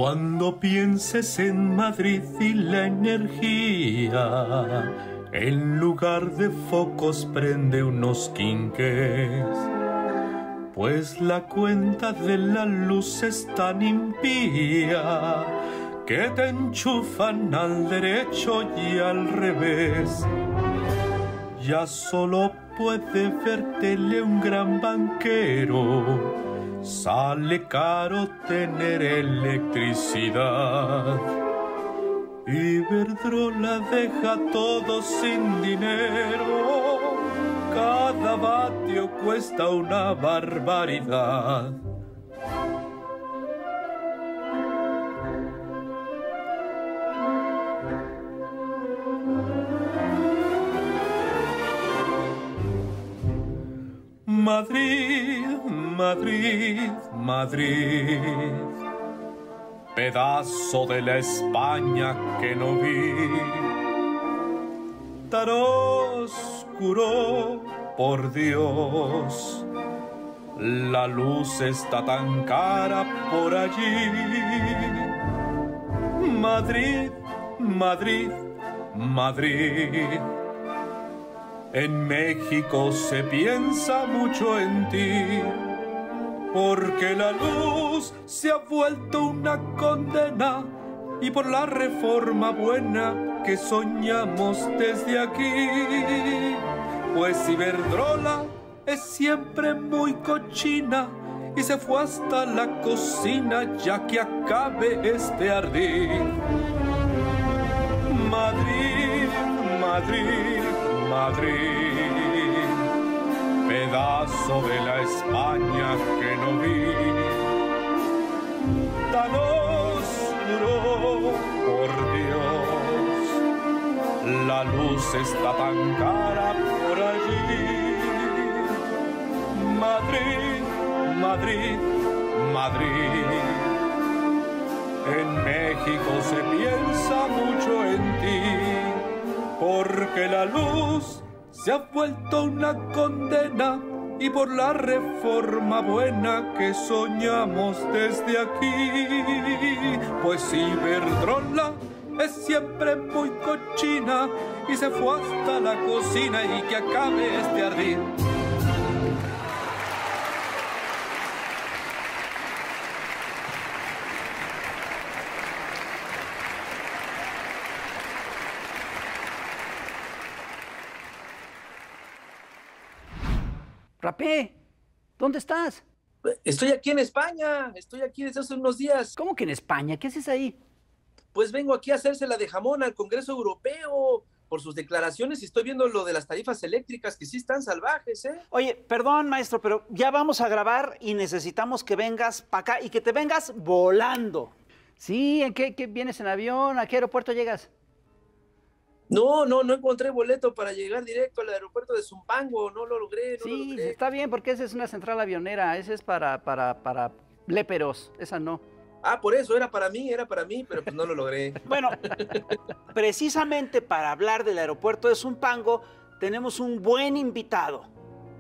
Cuando pienses en Madrid y la energía, en lugar de focos prende unos quinques, pues la cuenta de la luz es tan impía que te enchufan al derecho y al revés. Ya solo puede vértele un gran banquero, sale caro tener electricidad. Iberdrola deja todo sin dinero, cada vatio cuesta una barbaridad. Madrid, Madrid, Madrid, pedazo de la España que no vi, tan oscuro, por Dios, la luz está tan cara por allí. Madrid, Madrid, Madrid, en México se piensa mucho en ti, porque la luz se ha vuelto una condena y por la reforma buena que soñamos desde aquí. Pues Iberdrola es siempre muy cochina y se fue hasta la cocina ya que acabe este ardid. Madrid, Madrid, Madrid, pedazo de la España que no vi, tan oscuro, por Dios, la luz está tan cara por allí. Madrid, Madrid, Madrid, en México se piensa mucho en ti, porque la luz se ha vuelto una condena y por la reforma buena que soñamos desde aquí. Pues Iberdrola es siempre muy cochina y se fue hasta la cocina y que acabe este ardid. Rapé, ¿dónde estás? Estoy aquí en España, estoy aquí desde hace unos días. ¿Cómo que en España? ¿Qué haces ahí? Pues vengo aquí a hacérsela de jamón al Congreso Europeo por sus declaraciones y estoy viendo lo de las tarifas eléctricas que sí están salvajes, ¿eh? Oye, perdón, maestro, pero ya vamos a grabar y necesitamos que vengas para acá y que te vengas volando. Sí, ¿en qué vienes en avión? ¿A qué aeropuerto llegas? No encontré boleto para llegar directo al aeropuerto de Zumpango, no lo logré, no lo Sí, logré. está bien, porque esa es una central avionera, esa es para léperos, esa no. Ah, por eso, era para mí, pero pues no lo logré. Bueno, precisamente para hablar del aeropuerto de Zumpango, tenemos un buen invitado.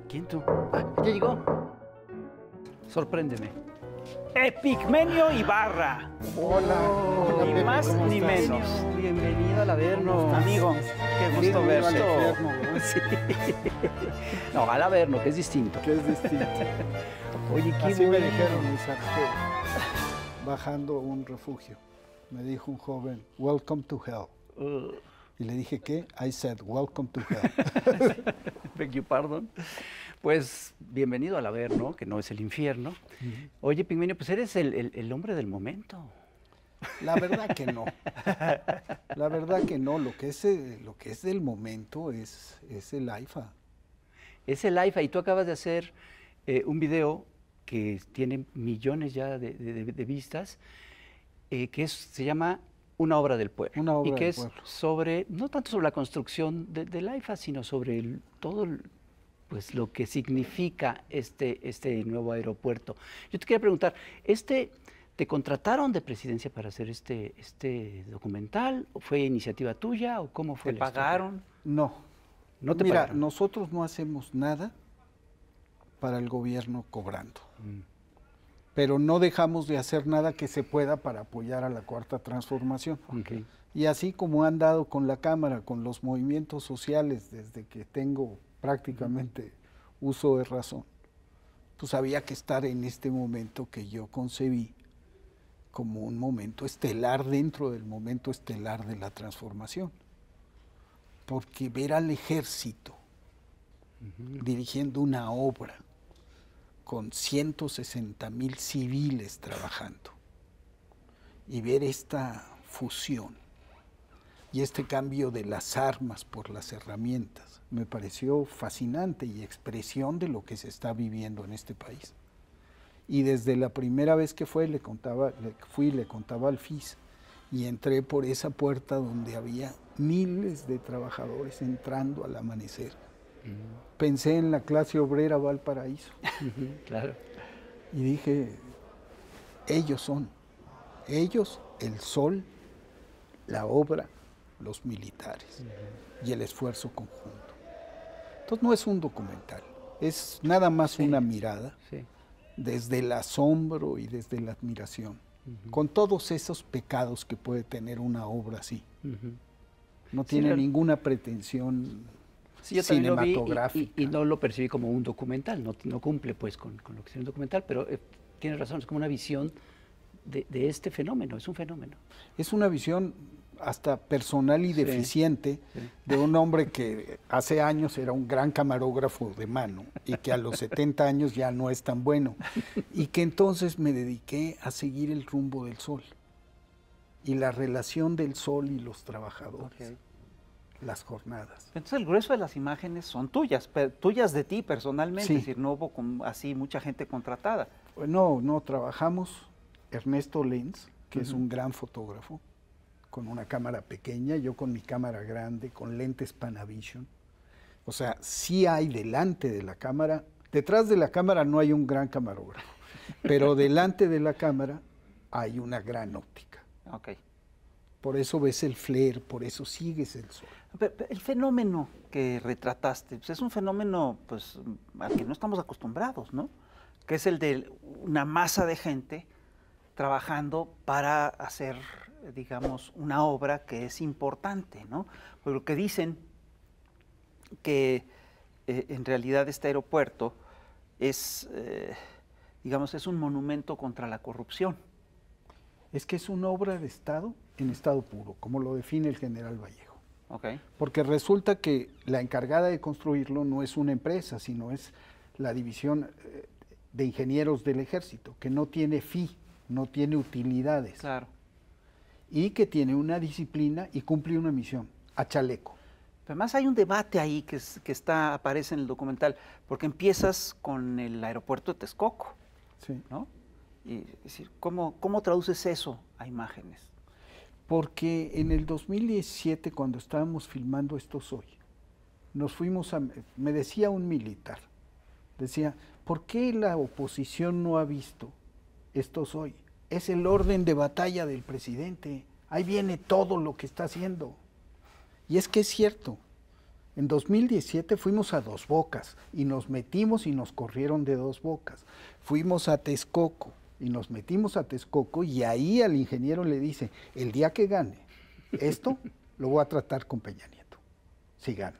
¿Quién tú? Ah, ¿ya llegó? Sorpréndeme. Epigmenio Ibarra. Hola, hola, Ni Pepe, más ¿cómo ni estás? menos. Bienvenido al Averno, ¿Cómo estás? amigo. Qué gusto Bienvenido al verte. Averno, ¿no? Sí. No, al Averno, que es distinto. Que es distinto. Oye, qué Así me bueno. dijeron, Isaac, que bajando un refugio, me dijo un joven, welcome to hell. Y le dije, ¿qué? I said, welcome to hell. Beg your pardon. Pues bienvenido al Averno, que no es el infierno. Oye, Pigmenio, pues eres el hombre del momento. La verdad que no. La verdad que no. Lo que es del momento es el AIFA. Es el AIFA y tú acabas de hacer un video que tiene millones ya de vistas, que se llama Una obra del pueblo. Una obra y que del es pueblo. sobre, no tanto sobre la construcción del AIFA, sino sobre todo pues, lo que significa este nuevo aeropuerto. Yo te quería preguntar, ¿te contrataron de Presidencia para hacer este documental? ¿O fue iniciativa tuya o cómo fue? ¿Te pagaron? No. No te Mira, pagaron. nosotros no hacemos nada para el gobierno cobrando. pero no dejamos de hacer nada que se pueda para apoyar a la Cuarta Transformación. Okay. Y así como han dado con la Cámara, con los movimientos sociales, desde que tengo prácticamente uso de razón, pues había que estar en este momento que yo concebí como un momento estelar dentro del momento estelar de la transformación. Porque ver al ejército dirigiendo una obra con 160,000 civiles trabajando y ver esta fusión y este cambio de las armas por las herramientas me pareció fascinante y expresión de lo que se está viviendo en este país. Y desde la primera vez que le contaba al FIS y entré por esa puerta donde había miles de trabajadores entrando al amanecer. Pensé en la clase obrera Valparaíso. Claro. Y dije, ellos, el sol, la obra, los militares y el esfuerzo conjunto. Entonces no es un documental, es nada más una mirada desde el asombro y desde la admiración, con todos esos pecados que puede tener una obra así. No tiene ninguna pretensión yo cinematográfica. Lo vi y no lo percibí como un documental, no cumple pues con lo que es un documental, pero tienes razón, es como una visión de este fenómeno, es un fenómeno. Es una visión hasta personal y deficiente de un hombre que hace años era un gran camarógrafo de mano y que a los 70 años ya no es tan bueno y que entonces me dediqué a seguir el rumbo del sol y la relación del sol y los trabajadores, las jornadas. Entonces el grueso de las imágenes son tuyas, tuyas de ti personalmente, es decir, no hubo así mucha gente contratada. No, trabajamos Ernesto Lenz, que es un gran fotógrafo, con una cámara pequeña, yo con mi cámara grande, con lentes Panavision. O sea, sí hay delante de la cámara, detrás de la cámara no hay un gran camarógrafo, pero delante de la cámara hay una gran óptica. Okay. Por eso ves el flare, por eso sigues el sol. Pero el fenómeno que retrataste, pues es un fenómeno pues, al que no estamos acostumbrados, ¿no? Que es el de una masa de gente trabajando para hacer, digamos, una obra que es importante, ¿no? Porque lo que dicen que en realidad este aeropuerto es, digamos, es un monumento contra la corrupción. Es que es una obra de Estado en estado puro, como lo define el general Vallejo. Okay. Porque resulta que la encargada de construirlo no es una empresa, sino es la división de ingenieros del ejército, que no tiene fee, no tiene utilidades. Claro. Y que tiene una disciplina y cumple una misión, a chaleco. Además hay un debate ahí que aparece en el documental, porque empiezas con el aeropuerto de Texcoco, sí, ¿no? Y es decir, ¿cómo traduces eso a imágenes? Porque en el 2017, cuando estábamos filmando Esto Soy, nos fuimos me decía un militar, decía, ¿por qué la oposición no ha visto Esto Soy? Es el orden de batalla del presidente, ahí viene todo lo que está haciendo. Y es que es cierto, en 2017 fuimos a Dos Bocas y nos metimos y nos corrieron de Dos Bocas. Fuimos a Texcoco y nos metimos a Texcoco y ahí al ingeniero le dice, el día que gane esto, lo voy a tratar con Peña Nieto, si gano.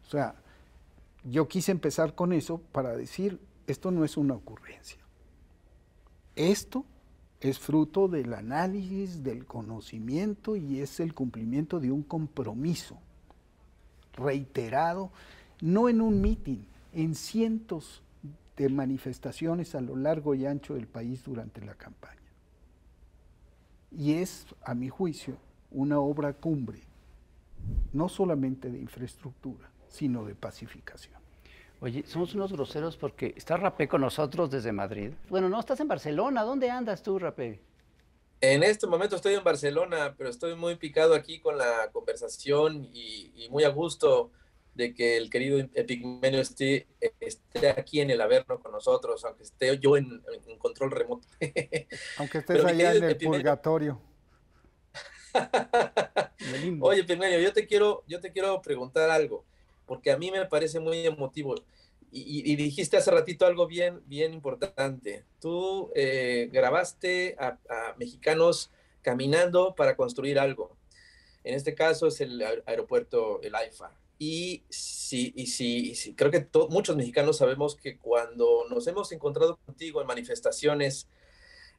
O sea, yo quise empezar con eso para decir, esto no es una ocurrencia. Esto es fruto del análisis, del conocimiento y es el cumplimiento de un compromiso reiterado, no en un mitin, en cientos de manifestaciones a lo largo y ancho del país durante la campaña. Y es, a mi juicio, una obra cumbre, no solamente de infraestructura, sino de pacificación. Oye, somos unos groseros porque está Rapé con nosotros desde Madrid. Bueno, no, estás en Barcelona. ¿Dónde andas tú, Rapé? En este momento estoy en Barcelona, pero estoy muy picado aquí con la conversación y muy a gusto de que el querido Epigmenio esté aquí en el Averno con nosotros, aunque esté yo en control remoto. Aunque estés allá en el Epigmenio, purgatorio. Oye, Epigmenio, yo te quiero preguntar algo, porque a mí me parece muy emotivo. y dijiste hace ratito algo bien importante. Tú grabaste a mexicanos caminando para construir algo. En este caso es el aeropuerto, el AIFA. Y sí, creo que muchos mexicanos sabemos que cuando nos hemos encontrado contigo en manifestaciones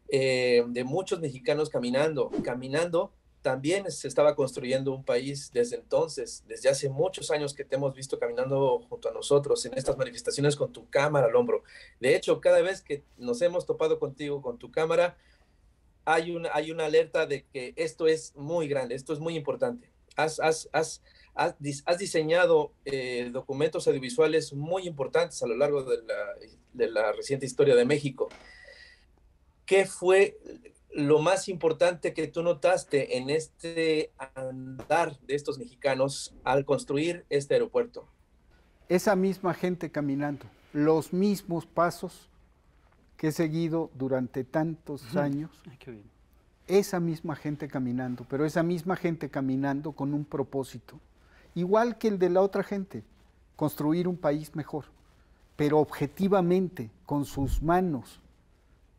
de muchos mexicanos caminando, también se estaba construyendo un país desde entonces, desde hace muchos años que te hemos visto caminando junto a nosotros en estas manifestaciones con tu cámara al hombro. De hecho, cada vez que nos hemos topado contigo con tu cámara, hay una alerta de que esto es muy grande, esto es muy importante. Has diseñado documentos audiovisuales muy importantes a lo largo de la reciente historia de México. ¿Qué fue lo más importante que tú notaste en este andar de estos mexicanos al construir este aeropuerto? Esa misma gente caminando, los mismos pasos que he seguido durante tantos años. Ay, qué bien. Esa misma gente caminando, pero esa misma gente caminando con un propósito, igual que el de la otra gente, construir un país mejor, pero objetivamente, con sus manos.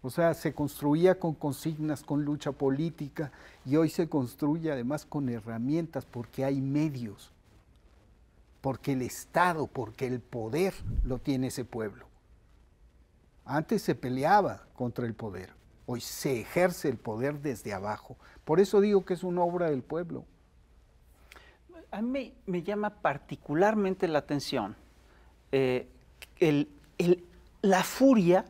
O sea, se construía con consignas, con lucha política, y hoy se construye además con herramientas, porque hay medios, porque el Estado, porque el poder lo tiene ese pueblo. Antes se peleaba contra el poder, hoy se ejerce el poder desde abajo. Por eso digo que es una obra del pueblo. A mí me llama particularmente la atención la furia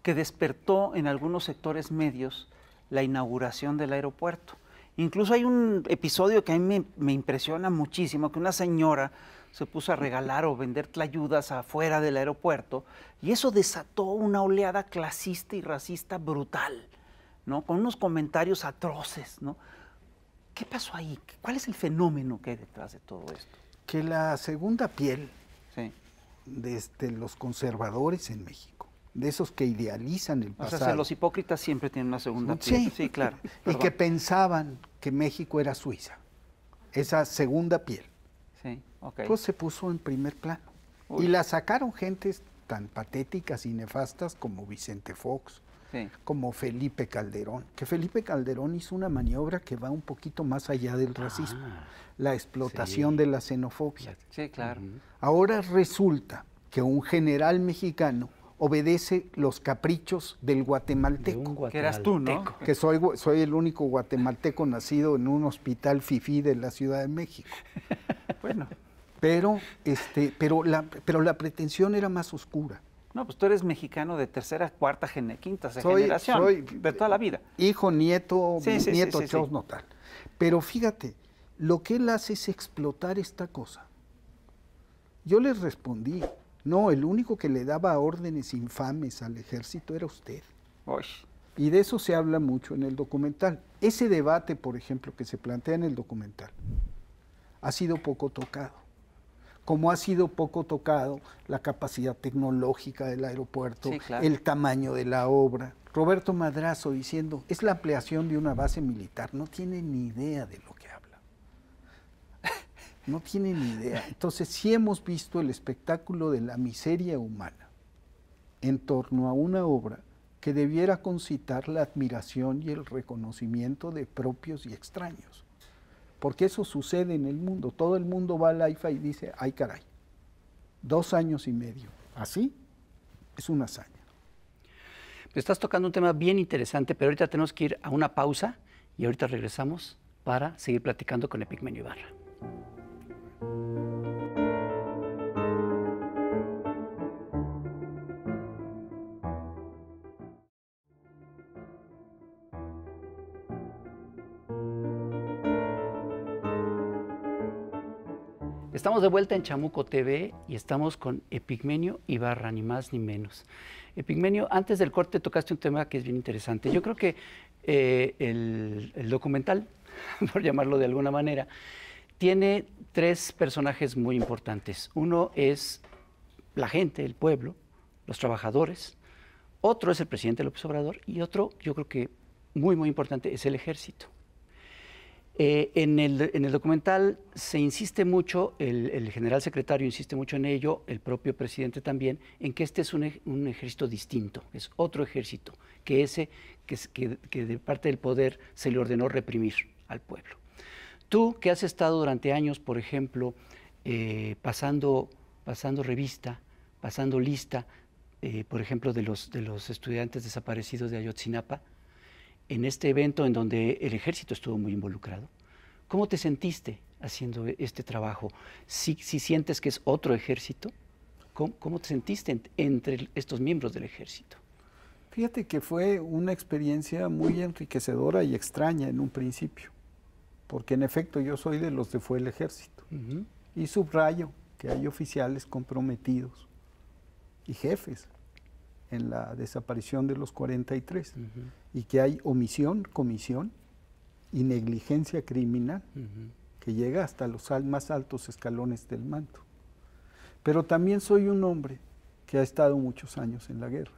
que despertó en algunos sectores medios la inauguración del aeropuerto. Incluso hay un episodio que a mí me impresiona muchísimo, que una señora se puso a regalar o vender tlayudas afuera del aeropuerto, y eso desató una oleada clasista y racista brutal, ¿no? Con unos comentarios atroces, ¿no? ¿Qué pasó ahí? ¿Cuál es el fenómeno que hay detrás de todo esto? Que la segunda piel Sí. de los conservadores en México, de esos que idealizan el O pasado. sea, los hipócritas siempre tienen una segunda piel. Sí, claro. Y Perdón. que pensaban que México era Suiza, esa segunda piel. Sí, ok. Pues se puso en primer plano. Uy. Y la sacaron gentes tan patéticas y nefastas como Vicente Fox, Sí. como Felipe Calderón, que Felipe Calderón hizo una maniobra que va un poquito más allá del racismo, la explotación de la xenofobia. Sí, claro. Ahora resulta que un general mexicano obedece los caprichos del guatemalteco, Que eras tú, ¿no? que soy el único guatemalteco nacido en un hospital fifí de la Ciudad de México. Bueno. Pero la pretensión era más oscura. No, pues tú eres mexicano de tercera, cuarta, quinta generación, de toda la vida. Hijo, nieto, Sí, bisnieto, sí. chosno, tal. Pero fíjate, lo que él hace es explotar esta cosa. Yo les respondí, no, el único que le daba órdenes infames al ejército era usted. Uy. Y de eso se habla mucho en el documental. Ese debate, por ejemplo, que se plantea en el documental, ha sido poco tocado. Como ha sido poco tocado la capacidad tecnológica del aeropuerto, Sí, claro. el tamaño de la obra. Roberto Madrazo diciendo, es la ampliación de una base militar. No tiene ni idea de lo que habla. No tiene ni idea. Entonces, sí hemos visto el espectáculo de la miseria humana en torno a una obra que debiera concitar la admiración y el reconocimiento de propios y extraños. Porque eso sucede en el mundo. Todo el mundo va al AIFA y dice, ay caray, 2 años y medio. Así es una hazaña. Estás tocando un tema bien interesante, pero ahorita tenemos que ir a una pausa y ahorita regresamos para seguir platicando con Epigmenio Ibarra. Estamos de vuelta en Chamuco TV y estamos con Epigmenio Ibarra, ni más ni menos. Epigmenio, antes del corte tocaste un tema que es bien interesante. Yo creo que el documental, por llamarlo de alguna manera, tiene 3 personajes muy importantes. Uno es la gente, el pueblo, los trabajadores. Otro es el presidente López Obrador y otro, yo creo que muy, muy importante, es el ejército. En el documental se insiste mucho, el general secretario insiste mucho en ello, el propio presidente también, en que este es un ejército distinto, es otro ejército, que ese que de parte del poder se le ordenó reprimir al pueblo. Tú, que has estado durante años, por ejemplo, pasando revista, pasando lista, por ejemplo, de los estudiantes desaparecidos de Ayotzinapa, en este evento en donde el ejército estuvo muy involucrado, ¿cómo te sentiste haciendo este trabajo? ¿Si sientes que es otro ejército? ¿Cómo te sentiste entre estos miembros del ejército? Fíjate que fue una experiencia muy enriquecedora y extraña en un principio, porque en efecto yo soy de los que fue el ejército. Y subrayo que hay oficiales comprometidos y jefes en la desaparición de los 43, y que hay omisión, comisión y negligencia criminal que llega hasta los más altos escalones del mando. Pero también soy un hombre que ha estado muchos años en la guerra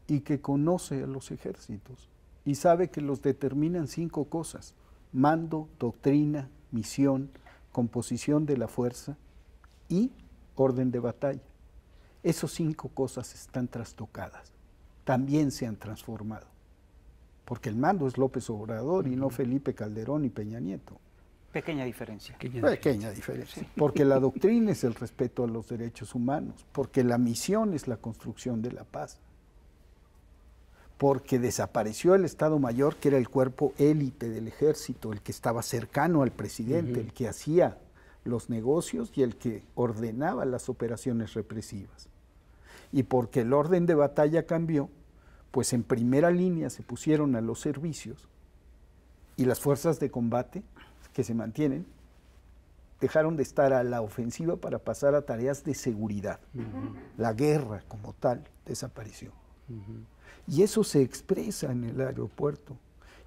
y que conoce a los ejércitos y sabe que los determinan 5 cosas: mando, doctrina, misión, composición de la fuerza y orden de batalla. Esas 5 cosas están trastocadas, también se han transformado, porque el mando es López Obrador y no Felipe Calderón y Peña Nieto. Pequeña diferencia. Pequeña diferencia, sí. Porque la doctrina es el respeto a los derechos humanos, porque la misión es la construcción de la paz, porque desapareció el Estado Mayor, que era el cuerpo élite del ejército, el que estaba cercano al presidente, el que hacía los negocios y el que ordenaba las operaciones represivas. Y porque el orden de batalla cambió, pues en primera línea se pusieron a los servicios y las fuerzas de combate que se mantienen dejaron de estar a la ofensiva para pasar a tareas de seguridad. La guerra como tal desapareció. Y eso se expresa en el aeropuerto.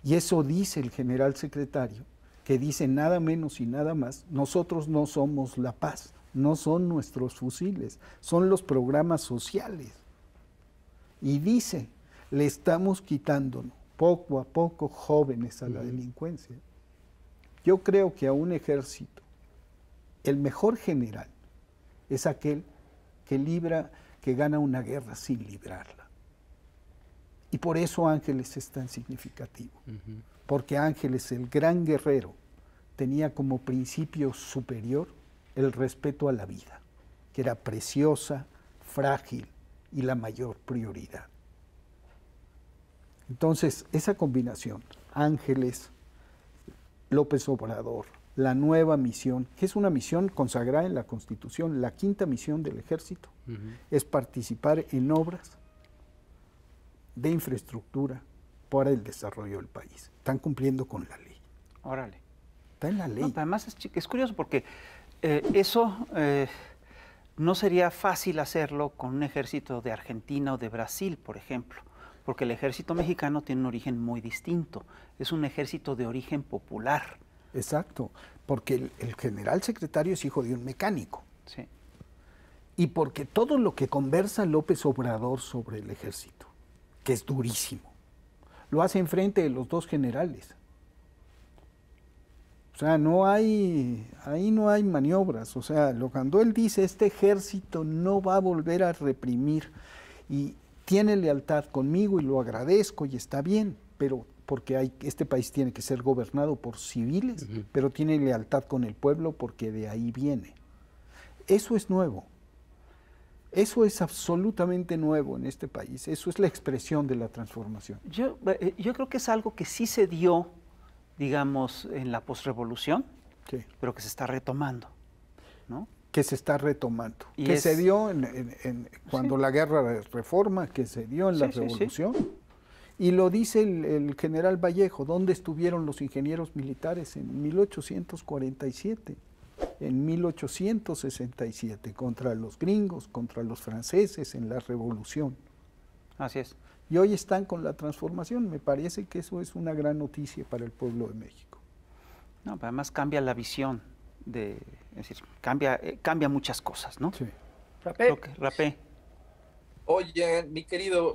Y eso dice el general secretario, que dice nada menos y nada más: nosotros no somos la paz, no son nuestros fusiles, son los programas sociales. Y dice, le estamos quitando poco a poco jóvenes a la delincuencia. Yo creo que a un ejército, el mejor general es aquel que gana una guerra sin librarla. Y por eso Ángeles es tan significativo, porque Ángeles, el gran guerrero, tenía como principio superior el respeto a la vida, que era preciosa, frágil y la mayor prioridad. Entonces, esa combinación, Ángeles, López Obrador, la nueva misión, que es una misión consagrada en la Constitución, la 5ª misión del ejército, es participar en obras de infraestructura para el desarrollo del país. Están cumpliendo con la ley. Órale. Está en la ley. No, además es curioso porque eso no sería fácil hacerlo con un ejército de Argentina o de Brasil, por ejemplo, porque el ejército mexicano tiene un origen muy distinto. Es un ejército de origen popular. Exacto, porque el general secretario es hijo de un mecánico. Sí. Y porque todo lo que conversa López Obrador sobre el ejército, que es durísimo, lo hace enfrente de los 2 generales. O sea, ahí no hay maniobras. O sea, cuando él dice, este ejército no va a volver a reprimir y tiene lealtad conmigo y lo agradezco y está bien, pero porque este país tiene que ser gobernado por civiles, pero tiene lealtad con el pueblo porque de ahí viene. Eso es nuevo. Eso es absolutamente nuevo en este país. Eso es la expresión de la transformación. Yo creo que es algo que sí se dio, digamos, en la posrevolución, Sí. pero que se está retomando, ¿no? Que se está retomando. Y que se dio cuando la guerra de reforma, que se dio en la revolución. Y lo dice el general Vallejo, ¿dónde estuvieron los ingenieros militares en 1847? En 1867, contra los gringos, contra los franceses, en la revolución. Así es. Y hoy están con la transformación. Me parece que eso es una gran noticia para el pueblo de México. No, pero además cambia la visión, es decir, cambia muchas cosas, ¿no? Sí. Creo que, Rapé. Oye, mi querido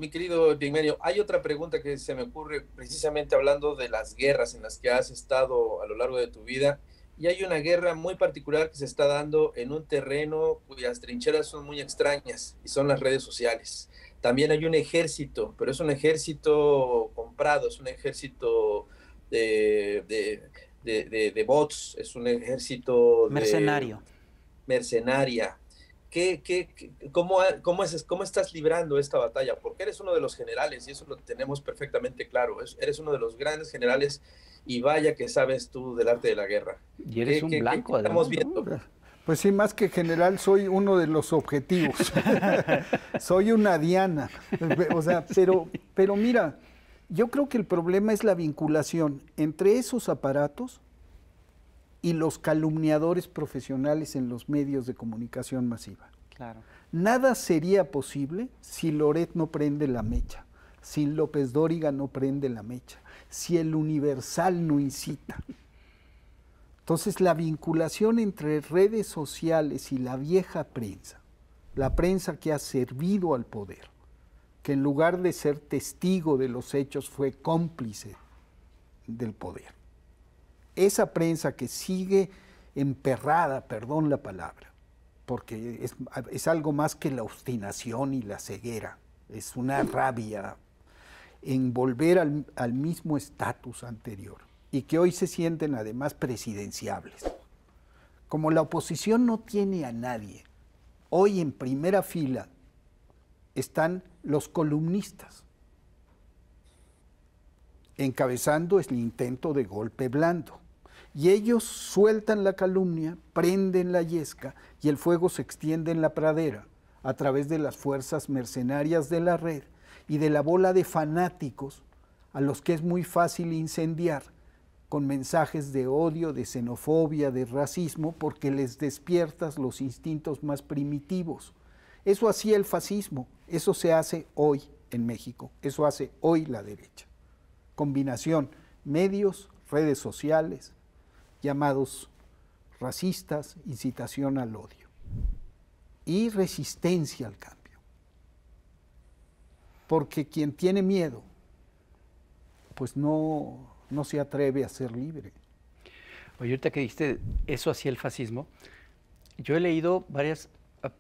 Epigmenio, hay otra pregunta que se me ocurre precisamente hablando de las guerras en las que has estado a lo largo de tu vida. Y hay una guerra muy particular que se está dando en un terreno cuyas trincheras son muy extrañas y son las redes sociales. También hay un ejército, pero es un ejército comprado, es un ejército de bots, es un ejército Mercenario. mercenaria. ¿Cómo estás librando esta batalla? Porque eres uno de los generales y eso lo tenemos perfectamente claro. Eres uno de los grandes generales y vaya que sabes tú del arte de la guerra. Y eres un blanco, ¿qué estamos además, viendo? ¿no? Pues sí, más que general, soy uno de los objetivos. Soy una diana. O sea, pero mira, yo creo que el problema es la vinculación entre esos aparatos y los calumniadores profesionales en los medios de comunicación masiva. Claro. Nada sería posible si Loret no prende la mecha, si López Dóriga no prende la mecha, si el Universal no incita. Entonces, la vinculación entre redes sociales y la vieja prensa, la prensa que ha servido al poder, que en lugar de ser testigo de los hechos fue cómplice del poder. Esa prensa que sigue emperrada, perdón la palabra, porque es algo más que la obstinación y la ceguera, es una rabia en volver al mismo estatus anterior y que hoy se sienten además presidenciables. Como la oposición no tiene a nadie, hoy en primera fila están los columnistas, encabezando el intento de golpe blando. Y ellos sueltan la calumnia, prenden la yesca y el fuego se extiende en la pradera a través de las fuerzas mercenarias de la red y de la bola de fanáticos a los que es muy fácil incendiar con mensajes de odio, de xenofobia, de racismo, porque les despiertas los instintos más primitivos. Eso hacía el fascismo, eso se hace hoy en México, eso hace hoy la derecha. Combinación, medios, redes sociales, llamados racistas, incitación al odio y resistencia al cambio. Porque quien tiene miedo, pues no se atreve a ser libre. Oye, ahorita que dijiste eso hacía el fascismo, yo he leído varias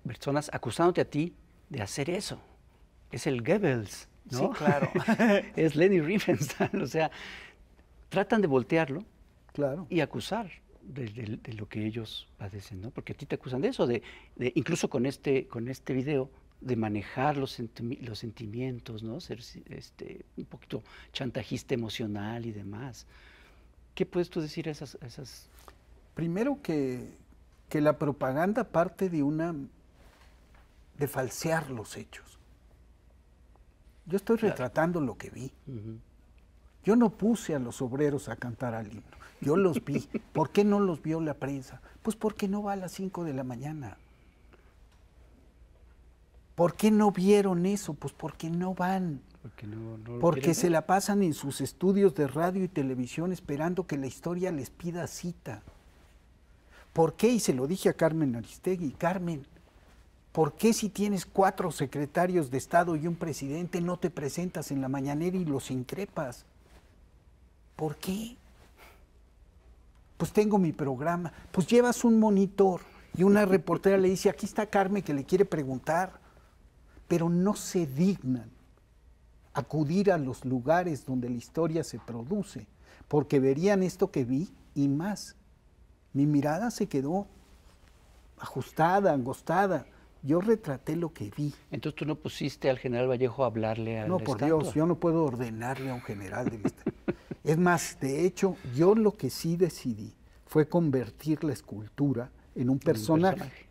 personas acusándote a ti de hacer eso. Es el Goebbels, ¿no? Sí, claro. Es Leni Riefenstahl, o sea, tratan de voltearlo. Claro. Y acusar de lo que ellos padecen, ¿no? Porque a ti te acusan de eso, incluso con este video, de manejar los sentimientos, ¿no? Ser un poquito chantajista emocional y demás. ¿Qué puedes tú decir a esas? Primero que la propaganda parte de falsear los hechos. Yo estoy retratando lo que vi. Uh-huh. Yo no puse a los obreros a cantar al himno, yo los vi. ¿Por qué no los vio la prensa? Pues porque no va a las 5 de la mañana. ¿Por qué no vieron eso? Pues porque no van. Porque se la pasan en sus estudios de radio y televisión esperando que la historia les pida cita. ¿Por qué? Y se lo dije a Carmen Aristegui. Carmen, ¿por qué si tienes 4 secretarios de Estado y un presidente no te presentas en la mañanera y los increpas? ¿Por qué? Pues tengo mi programa. Pues llevas un monitor y una reportera le dice, aquí está Carmen que le quiere preguntar. Pero no se dignan acudir a los lugares donde la historia se produce, porque verían esto que vi y más. Mi mirada se quedó ajustada, angostada. Yo retraté lo que vi. Entonces tú no pusiste al general Vallejo a hablarle al No, por estatua. Dios, yo no puedo ordenarle a un general del Estado. Es más, de hecho, yo lo que sí decidí fue convertir la escultura en un personaje.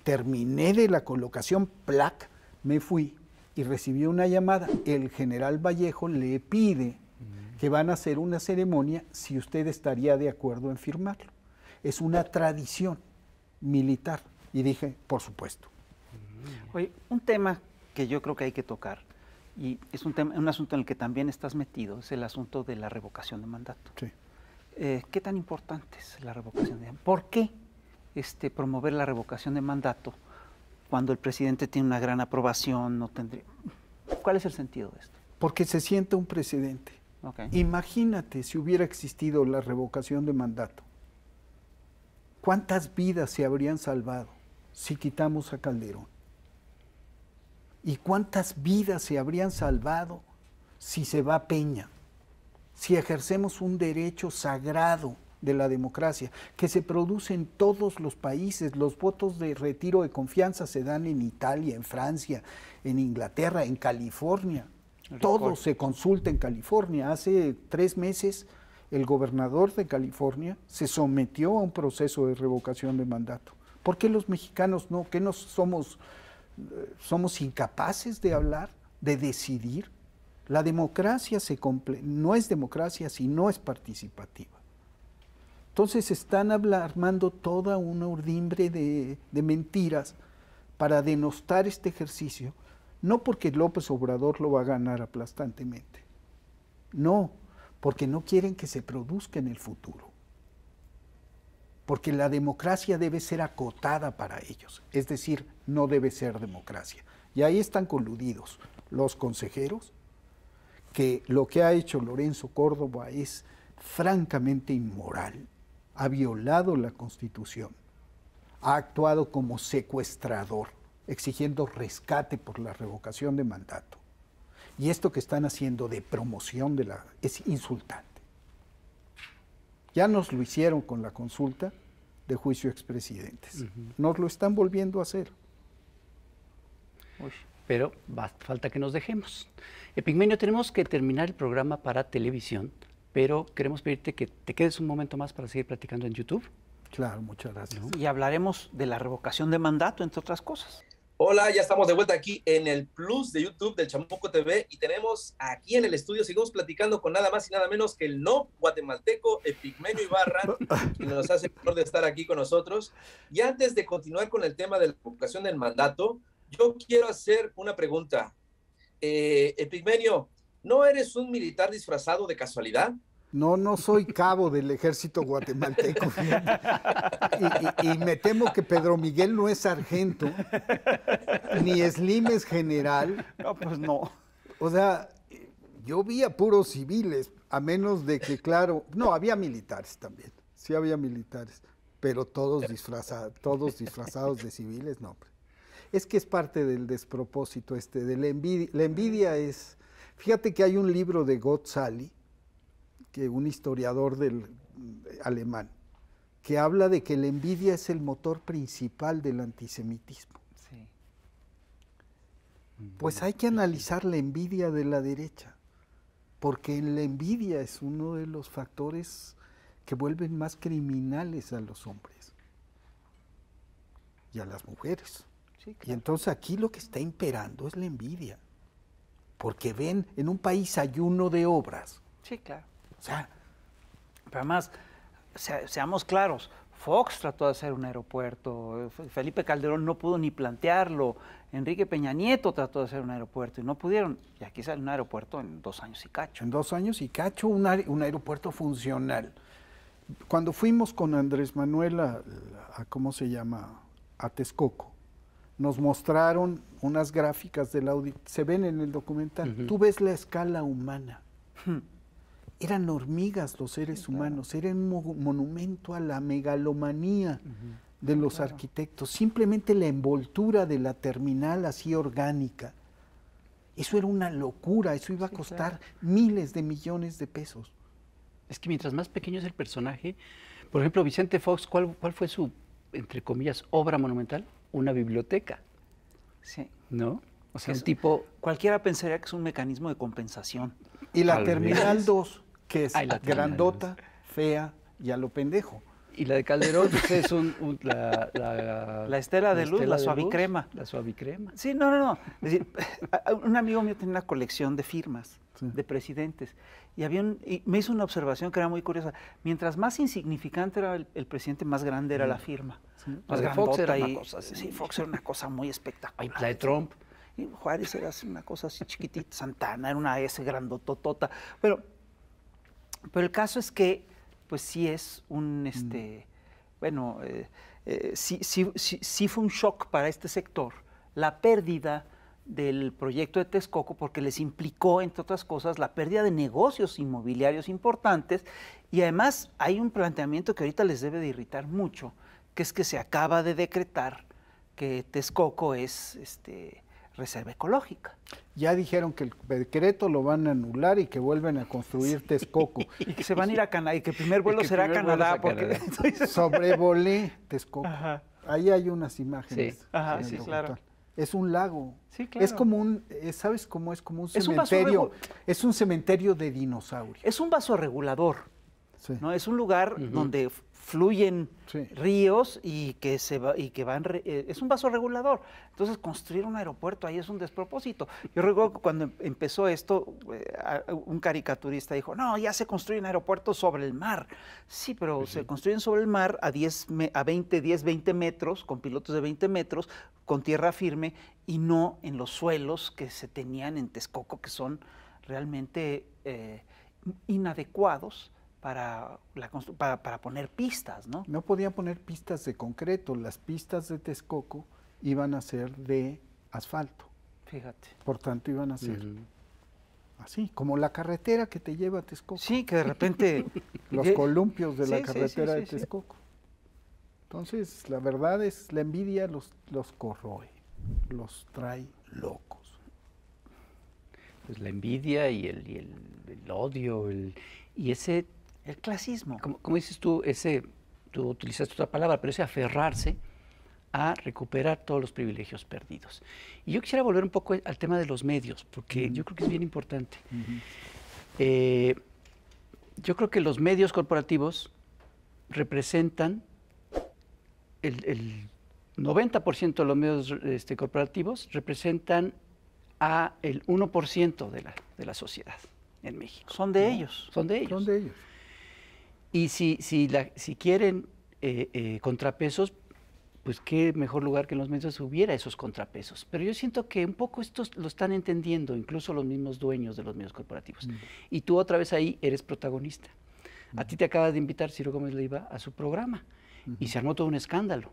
Terminé de la colocación, plac, me fui y recibí una llamada. El general Vallejo le pide que van a hacer una ceremonia si usted estaría de acuerdo en firmarlo. Es una tradición militar. Y dije, por supuesto. Oye, un tema que yo creo que hay que tocar, y es un asunto en el que también estás metido, es el asunto de la revocación de mandato. Sí. ¿Qué tan importante es la revocación de mandato? ¿Por qué promover la revocación de mandato cuando el presidente tiene una gran aprobación, no tendría... ¿Cuál es el sentido de esto? Porque se siente un precedente. Okay. Imagínate si hubiera existido la revocación de mandato. ¿Cuántas vidas se habrían salvado si quitamos a Calderón? ¿Y cuántas vidas se habrían salvado si se va Peña? Si ejercemos un derecho sagrado de la democracia, que se produce en todos los países. Los votos de retiro de confianza se dan en Italia, en Francia, en Inglaterra, en California. Todo se consulta en California. Hace 3 meses el gobernador de California se sometió a un proceso de revocación de mandato. ¿Por qué los mexicanos no? ¿Qué no somos incapaces de hablar, de decidir? La democracia no es democracia si no es participativa. Entonces están armando toda una urdimbre de mentiras para denostar este ejercicio, no porque López Obrador lo va a ganar aplastantemente, no, porque no quieren que se produzca en el futuro, porque la democracia debe ser acotada para ellos, es decir, no debe ser democracia. Y ahí están coludidos los consejeros, que lo que ha hecho Lorenzo Córdoba es francamente inmoral. Ha violado la Constitución, ha actuado como secuestrador, exigiendo rescate por la revocación de mandato. Y esto que están haciendo de promoción es insultante. Ya nos lo hicieron con la consulta de juicio a expresidentes. Nos lo están volviendo a hacer. Uy, pero falta que nos dejemos. Epigmenio, tenemos que terminar el programa para televisión, pero queremos pedirte que te quedes un momento más para seguir platicando en YouTube. Claro, muchas gracias. Y hablaremos de la revocación de mandato, entre otras cosas. Hola, ya estamos de vuelta aquí en el Plus de YouTube del Chamuco TV y tenemos aquí en el estudio, seguimos platicando con nada más y nada menos que el no guatemalteco Epigmenio Ibarra, que nos hace el honor de estar aquí con nosotros. Y antes de continuar con el tema de la revocación del mandato, yo quiero hacer una pregunta. Epigmenio, ¿no eres un militar disfrazado de casualidad? No, no soy cabo del ejército guatemalteco. Y me temo que Pedro Miguel no es sargento, ni Slim es general. No, pues no. O sea, yo vi a puros civiles, a menos de que, claro, no, había militares también, sí había militares, pero todos disfrazados de civiles, no. Es que es parte del despropósito de la envidia. La envidia es, fíjate que hay un libro de Gott-Sally, que un historiador alemán, que habla de que la envidia es el motor principal del antisemitismo. Sí. Pues hay que analizar la envidia de la derecha, porque la envidia es uno de los factores que vuelven más criminales a los hombres y a las mujeres. Sí, claro. Y entonces aquí lo que está imperando es la envidia, porque ven, en un país ayuno de obras. Sí, claro. O sea, pero además, seamos claros, Fox trató de hacer un aeropuerto, Felipe Calderón no pudo ni plantearlo, Enrique Peña Nieto trató de hacer un aeropuerto y no pudieron. Y aquí sale un aeropuerto en 2 años y cacho. En 2 años y cacho, un aeropuerto funcional. Cuando fuimos con Andrés Manuel a ¿cómo se llama?, a Texcoco, nos mostraron unas gráficas del auditorio, se ven en el documental. Tú ves la escala humana. Eran hormigas los seres humanos, era un monumento a la megalomanía de los arquitectos. Simplemente la envoltura de la terminal así orgánica. Eso era una locura, eso iba a costar miles de millones de pesos. Es que mientras más pequeño es el personaje, por ejemplo, Vicente Fox, ¿cuál fue su, entre comillas, obra monumental? Una biblioteca. Sí. ¿No? O sea, un tipo... Cualquiera pensaría que es un mecanismo de compensación. Y la Terminal 2, que es grandota, 2. fea y a lo pendejo. Y la de Calderón pues, es la estela de luz, la suavicrema. La suavicrema. Sí, no. Es decir, un amigo mío tenía una colección de firmas de presidentes y me hizo una observación que era muy curiosa. Mientras más insignificante era el presidente, más grande era la firma. Sí. Más Fox era una una cosa así. Sí, Fox era una cosa muy espectacular. La de Trump. Y Juárez era una cosa así chiquitita, Santana era una S grandototota. Pero el caso es que, pues sí es un bueno, sí fue un shock para este sector la pérdida del proyecto de Texcoco, porque les implicó, entre otras cosas, la pérdida de negocios inmobiliarios importantes, y además hay un planteamiento que ahorita les debe de irritar mucho, que es que se acaba de decretar que Texcoco es reserva ecológica. Ya dijeron que el decreto lo van a anular y que vuelven a construir Texcoco. Y que se van a ir a Canadá, y que el primer vuelo será a Canadá. Porque sobrevolé Texcoco. Ajá. Ahí hay unas imágenes. Sí. Ajá, en sí, el claro. documental. Es un lago. Sí, claro. Es como un, ¿sabes cómo es? Como un Es un cementerio. vaso Es un cementerio de dinosaurios. Es un vasoregulador, Sí. ¿no? Es un lugar donde fluyen Sí. ríos y que es un vasoregulador. Entonces, construir un aeropuerto ahí es un despropósito. Yo recuerdo que cuando empezó esto, un caricaturista dijo, no, ya se construyen aeropuertos sobre el mar. Sí, pero se construyen sobre el mar a 20 metros, con pilotos de 20 metros, con tierra firme, y no en los suelos que se tenían en Texcoco, que son realmente inadecuados para poner pistas, ¿no? No podían poner pistas de concreto. Las pistas de Texcoco iban a ser de asfalto. Fíjate. Por tanto, iban a ser así, como la carretera que te lleva a Texcoco. Sí, que de repente... Los columpios de la Sí, sí, carretera sí, de sí. Texcoco. Entonces, la verdad es, la envidia los corroe, los trae locos. Pues la envidia y el odio, y ese, El clasismo. como dices tú, tú utilizaste otra palabra, pero ese aferrarse a recuperar todos los privilegios perdidos. Y yo quisiera volver un poco al tema de los medios, porque yo creo que es bien importante. Yo creo que los medios corporativos representan el 90% de los medios corporativos representan a el 1% de la sociedad en México. Son de ellos. Son de ellos. Son de ellos. Y si quieren contrapesos, pues qué mejor lugar que en los medios hubiera esos contrapesos. Pero yo siento que un poco estos lo están entendiendo, incluso los mismos dueños de los medios corporativos. Y tú otra vez ahí eres protagonista. A ti te acaba de invitar Ciro Gómez Leiva a su programa y se armó todo un escándalo.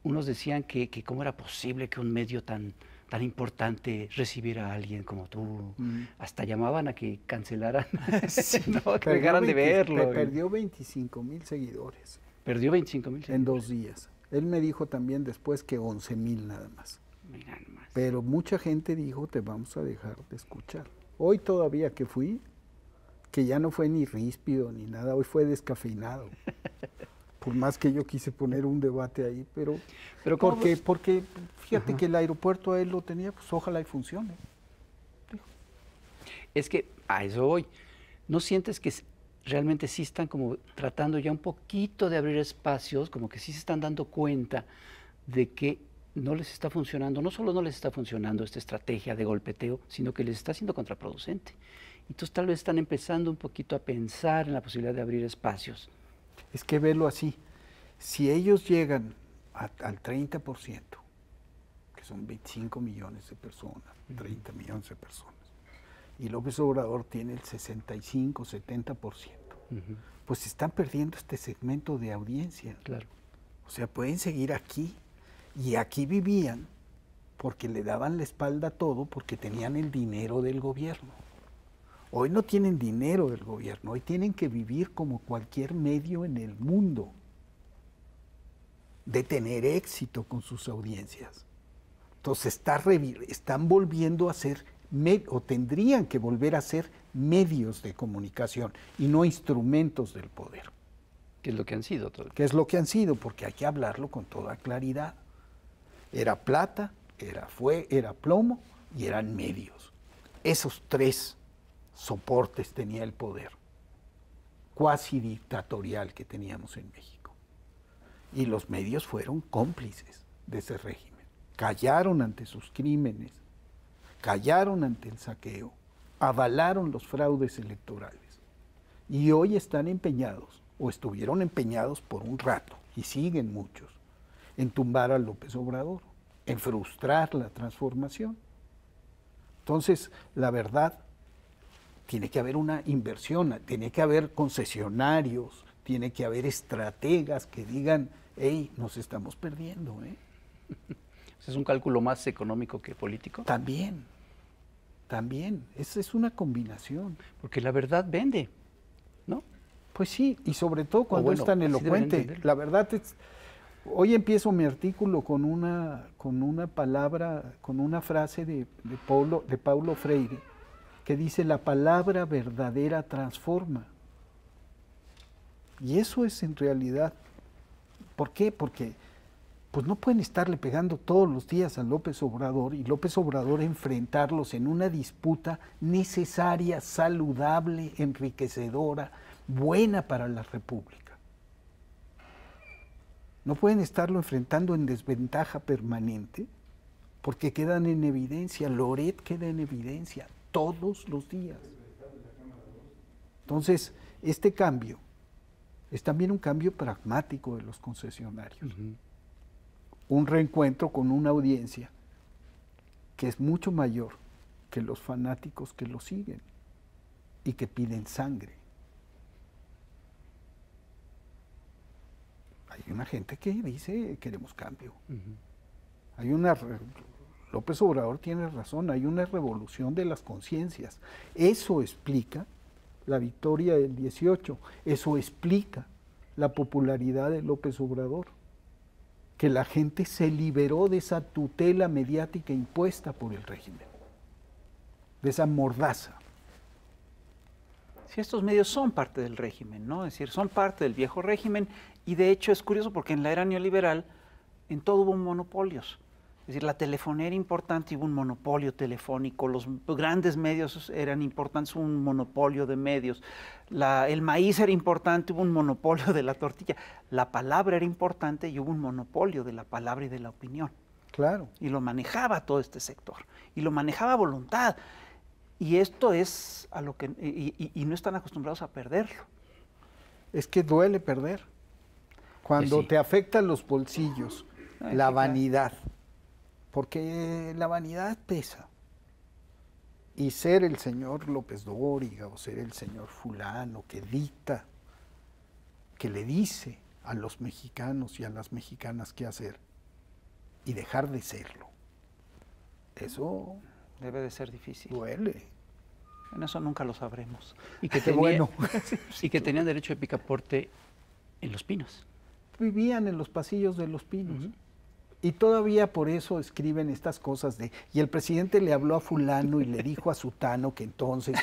Unos decían que cómo era posible que un medio tan importante recibiera a alguien como tú. Hasta llamaban a que cancelaran, ¿no? Que dejaran de verlo. Perdió 25,000 seguidores Perdió 25,000 en 2 días. Él me dijo también después que 11,000 nada más. Mira nomás. Pero mucha gente dijo, te vamos a dejar de escuchar. Hoy todavía que fui, que ya no fue ni ríspido ni nada, hoy fue descafeinado. Por más que yo quise poner un debate ahí, pero porque fíjate que el aeropuerto a él lo tenía, pues ojalá y funcione. Es que a eso voy. ¿No sientes que realmente sí están como tratando ya un poquito de abrir espacios, como que sí se están dando cuenta de que no les está funcionando, no solo no les está funcionando esta estrategia de golpeteo, sino que les está siendo contraproducente? Entonces tal vez están empezando un poquito a pensar en la posibilidad de abrir espacios. Es que verlo así, si ellos llegan al 30%, que son 25 millones de personas, 30 millones de personas, y López Obrador tiene el 65, 70%, pues están perdiendo este segmento de audiencia. Claro. O sea, pueden seguir aquí, y aquí vivían porque le daban la espalda a todo, porque tenían el dinero del gobierno. Hoy no tienen dinero del gobierno, hoy tienen que vivir como cualquier medio en el mundo, de tener éxito con sus audiencias. Entonces están volviendo a ser, o tendrían que volver a ser medios de comunicación y no instrumentos del poder. Que es lo que han sido todo. Que es lo que han sido, porque hay que hablarlo con toda claridad. Era plata, era plomo y eran medios. Esos 3 soportes tenía el poder cuasi dictatorial que teníamos en México. Y los medios fueron cómplices de ese régimen. Callaron ante sus crímenes, callaron ante el saqueo, avalaron los fraudes electorales. Y hoy están empeñados, o estuvieron empeñados por un rato, y siguen muchos, en tumbar a López Obrador, en frustrar la transformación. Entonces, la verdad, tiene que haber una inversión, tiene que haber concesionarios, tiene que haber estrategas que digan, hey, nos estamos perdiendo, ¿eh? ¿Es un cálculo más económico que político? También, esa es una combinación. Porque la verdad vende, ¿no? Pues sí, y sobre todo cuando bueno, es tan sí deberían elocuente. entenderlo. La verdad es, hoy empiezo mi artículo con una palabra, con una frase de Paulo Freire, que dice, la palabra verdadera transforma. Y eso es en realidad. ¿Por qué? Porque pues no pueden estarle pegando todos los días a López Obrador y López Obrador enfrentarlos en una disputa necesaria, saludable, enriquecedora, buena para la República. No pueden estarlo enfrentando en desventaja permanente porque quedan en evidencia, Loret queda en evidencia todos los días. Entonces, este cambio es también un cambio pragmático de los concesionarios. Un reencuentro con una audiencia que es mucho mayor que los fanáticos que lo siguen y que piden sangre. Hay una gente que dice queremos cambio. Hay López Obrador tiene razón, hay una revolución de las conciencias. Eso explica la victoria del 18, eso explica la popularidad de López Obrador, que la gente se liberó de esa tutela mediática impuesta por el régimen, de esa mordaza. Sí, estos medios son parte del régimen, ¿no? Es decir, son parte del viejo régimen y de hecho es curioso porque en la era neoliberal en todo hubo monopolios. Es decir, la telefonía era importante, hubo un monopolio telefónico, los grandes medios eran importantes, hubo un monopolio de medios, el maíz era importante, hubo un monopolio de la tortilla, la palabra era importante y hubo un monopolio de la palabra y de la opinión. Claro. Y lo manejaba todo este sector, y lo manejaba a voluntad. Y esto es a lo que, y no están acostumbrados a perderlo. Es que duele perder. Cuando sí. te afectan los bolsillos, Ay, la sí, vanidad, porque la vanidad pesa. Y ser el señor López Dóriga o ser el señor fulano que dicta, que le dice a los mexicanos y a las mexicanas qué hacer y dejar de serlo, eso Debe de ser difícil. duele. En eso nunca lo sabremos. Y que, Qué bueno. y que tenían derecho de picaporte en Los Pinos. Vivían en los pasillos de Los Pinos. Y todavía por eso escriben estas cosas de, y el presidente le habló a fulano y le dijo a sutano que entonces,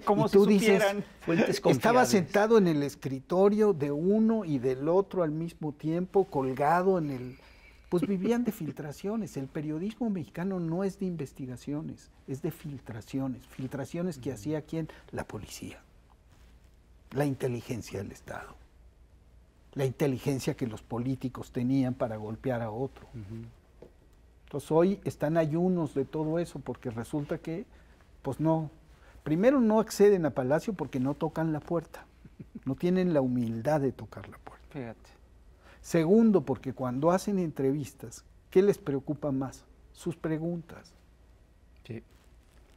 Como y si tú dices, supieran. Fuentes estaba confiables. sentado en el escritorio de uno y del otro al mismo tiempo, colgado en el, pues vivían de filtraciones. El periodismo mexicano no es de investigaciones, es de filtraciones. Filtraciones que hacía ¿quién? La policía, la inteligencia del Estado, la inteligencia que los políticos tenían para golpear a otro. Entonces hoy están ayunos de todo eso porque resulta que, pues no, primero no acceden a Palacio porque no tocan la puerta, no tienen la humildad de tocar la puerta. Fíjate. Segundo, porque cuando hacen entrevistas, ¿qué les preocupa más? Sus preguntas. Sí.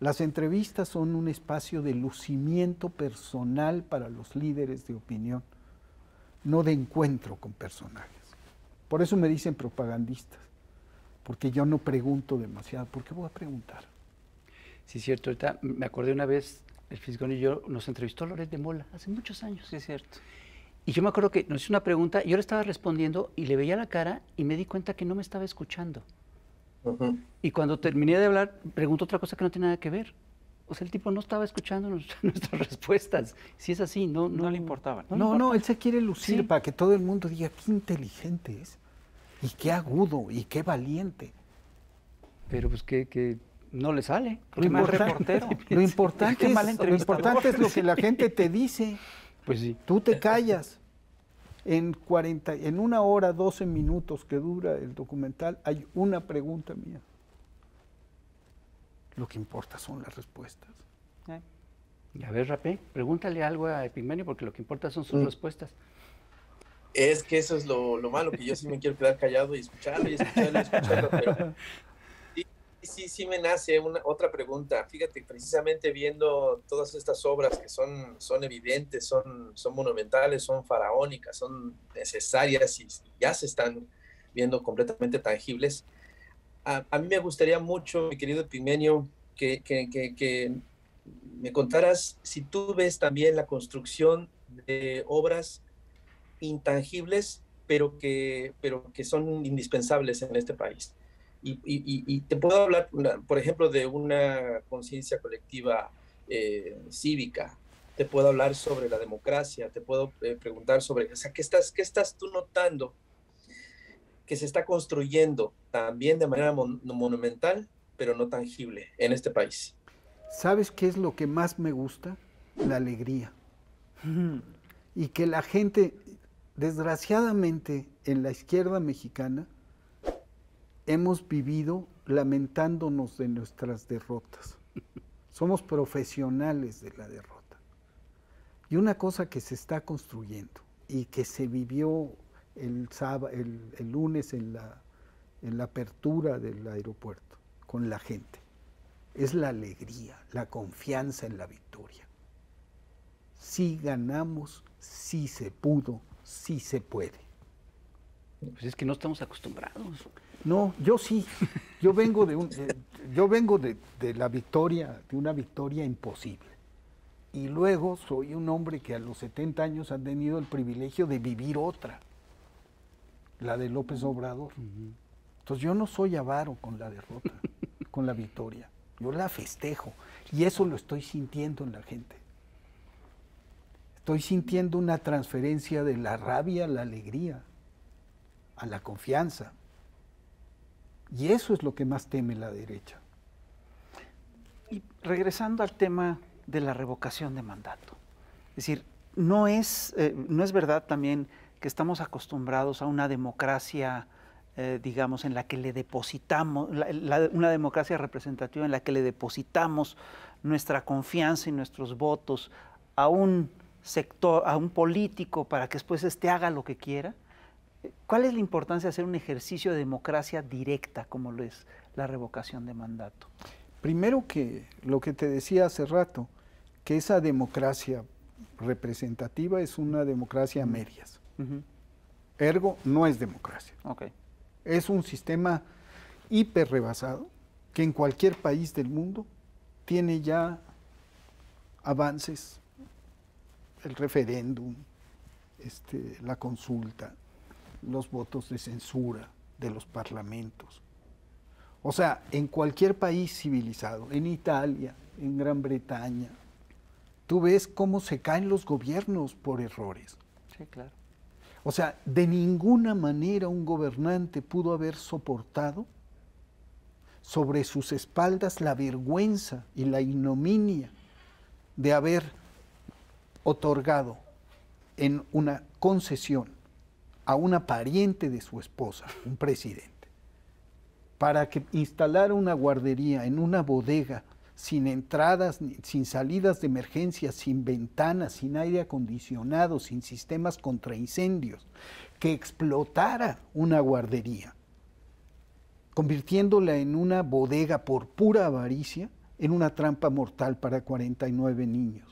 Las entrevistas son un espacio de lucimiento personal para los líderes de opinión, no de encuentro con personajes. Por eso me dicen propagandistas, porque yo no pregunto demasiado. ¿Por qué voy a preguntar? Sí, cierto. Ahorita me acordé una vez, el Fisgón y yo nos entrevistó Loret de Mola hace muchos años. Sí, es cierto. Y yo me acuerdo que nos hizo una pregunta y yo le estaba respondiendo y le veía la cara y me di cuenta que no me estaba escuchando. Y cuando terminé de hablar, preguntó otra cosa que no tiene nada que ver. O sea, el tipo no estaba escuchando nuestras respuestas. Si es así, no le importaban. No, él se quiere lucir Sí. para que todo el mundo diga qué inteligente es, y qué agudo, y qué valiente. Pero pues que no le sale. Qué mal reportero. Lo importante, Qué mal lo entrevistador. importante es lo que la gente te dice. Pues sí. Tú te callas. En 1 hora, 12 minutos que dura el documental, hay una pregunta mía. Lo que importa son las respuestas. Y a ver, Rapé, pregúntale algo a Epigmenio porque lo que importa son sus respuestas. Es que eso es lo malo, que yo sí me quiero quedar callado y escucharlo, pero sí me nace otra pregunta. Fíjate, precisamente viendo todas estas obras que son evidentes, son monumentales, son faraónicas, son necesarias y ya se están viendo completamente tangibles. A mí me gustaría mucho, mi querido Epigmenio, que me contaras si tú ves también la construcción de obras intangibles, pero que son indispensables en este país. Y te puedo hablar, por ejemplo, de una conciencia colectiva cívica. Te puedo hablar sobre la democracia, te puedo preguntar sobre, o sea, qué estás tú notando que se está construyendo también de manera monumental, pero no tangible en este país? ¿Sabes qué es lo que más me gusta? La alegría. Y que la gente, desgraciadamente, en la izquierda mexicana, hemos vivido lamentándonos de nuestras derrotas. Somos profesionales de la derrota. Y una cosa que se está construyendo y que se vivió el lunes en la apertura del aeropuerto con la gente, es la alegría, la confianza en la victoria. Sí ganamos, sí se pudo, sí se puede. Pues es que no estamos acostumbrados. No, yo sí. Yo vengo de la victoria, de una victoria imposible. Y luego soy un hombre que a los 70 años ha tenido el privilegio de vivir otra, la de López Obrador. Entonces yo no soy avaro con la derrota, con la victoria. Yo la festejo. Y eso lo estoy sintiendo en la gente. Estoy sintiendo una transferencia de la rabia a la alegría, a la confianza. Y eso es lo que más teme la derecha. Y regresando al tema de la revocación de mandato, es decir, no es verdad también que estamos acostumbrados a una democracia, digamos, en la que le depositamos, una democracia representativa en la que le depositamos nuestra confianza y nuestros votos a un sector, a un político para que después éste haga lo que quiera. ¿Cuál es la importancia de hacer un ejercicio de democracia directa como lo es la revocación de mandato? Primero, que lo que te decía hace rato, que esa democracia representativa es una democracia a medias. Ergo, no es democracia. Okay. Es un sistema hiper rebasado que en cualquier país del mundo tiene ya avances, el referéndum, la consulta, los votos de censura de los parlamentos. O sea, en cualquier país civilizado, en Italia, en Gran Bretaña, tú ves cómo se caen los gobiernos por errores. Sí, claro. O sea, de ninguna manera un gobernante pudo haber soportado sobre sus espaldas la vergüenza y la ignominia de haber otorgado en una concesión a una pariente de su esposa, un presidente, para que instalara una guardería en una bodega sin entradas, sin salidas de emergencia, sin ventanas, sin aire acondicionado, sin sistemas contra incendios, que explotara una guardería, convirtiéndola en una bodega por pura avaricia, en una trampa mortal para 49 niños.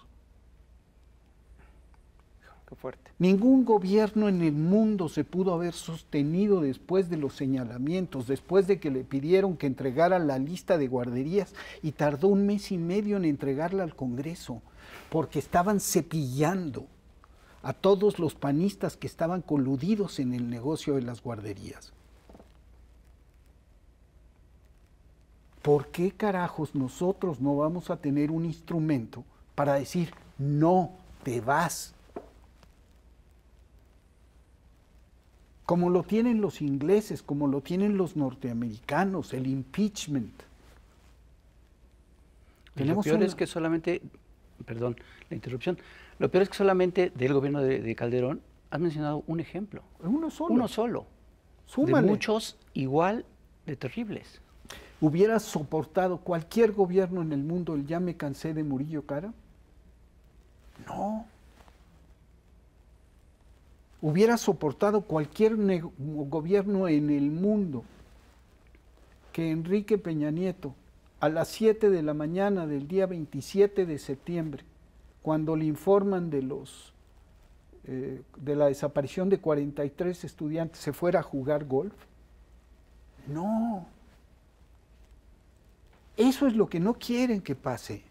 Qué fuerte. Ningún gobierno en el mundo se pudo haber sostenido después de los señalamientos, después de que le pidieron que entregara la lista de guarderías y tardó 1 mes y medio en entregarla al Congreso, porque estaban cepillando a todos los panistas que estaban coludidos en el negocio de las guarderías. ¿Por qué carajos nosotros no vamos a tener un instrumento para decir, no te vas? Como lo tienen los ingleses, como lo tienen los norteamericanos, el impeachment. Lo peor es que solamente, perdón la interrupción, lo peor es que solamente del gobierno de Calderón has mencionado un ejemplo. Uno solo. Uno solo. Súmale. De muchos igual de terribles. ¿Hubiera soportado cualquier gobierno en el mundo el ya me cansé de Murillo Cara? No. ¿Hubiera soportado cualquier gobierno en el mundo que Enrique Peña Nieto, a las 7 de la mañana del día 27 de septiembre, cuando le informan de la desaparición de 43 estudiantes, se fuera a jugar golf? No. Eso es lo que no quieren que pase.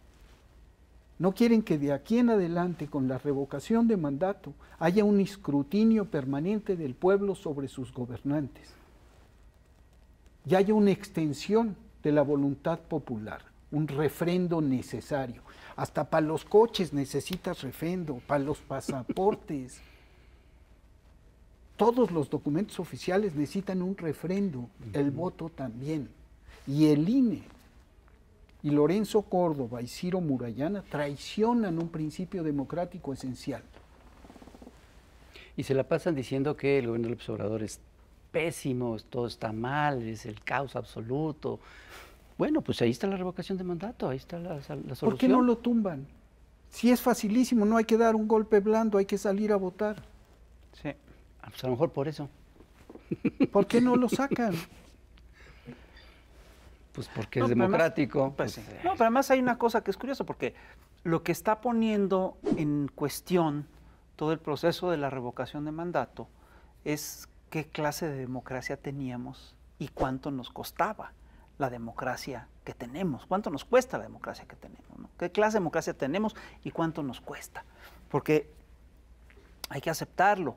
No quieren que de aquí en adelante, con la revocación de mandato, haya un escrutinio permanente del pueblo sobre sus gobernantes. Y haya una extensión de la voluntad popular, un refrendo necesario. Hasta para los coches necesitas refrendo, para los pasaportes. Todos los documentos oficiales necesitan un refrendo, el voto también. Y el INE y Lorenzo Córdoba y Ciro Murayana traicionan un principio democrático esencial. Y se la pasan diciendo que el gobierno de López Obrador es pésimo, todo está mal, es el caos absoluto. Bueno, pues ahí está la revocación de mandato, ahí está la solución. ¿Por qué no lo tumban? Si es facilísimo, no hay que dar un golpe blando, hay que salir a votar. Sí, pues a lo mejor por eso. ¿Por qué no lo sacan? Pues porque es democrático. Pues, sí. No, pero además hay una cosa que es curiosa, porque lo que está poniendo en cuestión todo el proceso de la revocación de mandato es qué clase de democracia teníamos y cuánto nos costaba la democracia que tenemos, cuánto nos cuesta la democracia que tenemos, ¿no? ¿Qué clase de democracia tenemos y cuánto nos cuesta? Porque hay que aceptarlo.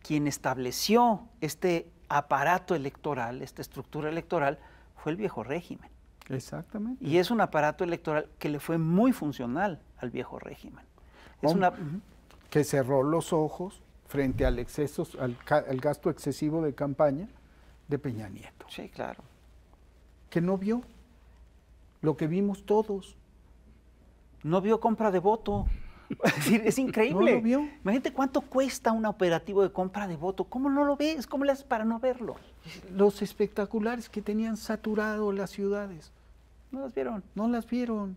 Quien estableció este aparato electoral, esta estructura electoral, fue el viejo régimen. Exactamente. Y es un aparato electoral que le fue muy funcional al viejo régimen. Es que cerró los ojos frente al gasto excesivo de campaña de Peña Nieto. Sí, claro. Que no vio lo que vimos todos. No vio compra de voto. Es decir, es increíble. No lo vio. Imagínate cuánto cuesta un operativo de compra de voto. ¿Cómo no lo ves? ¿Cómo le haces para no verlo? Los espectaculares que tenían saturado las ciudades. ¿No las vieron? No las vieron.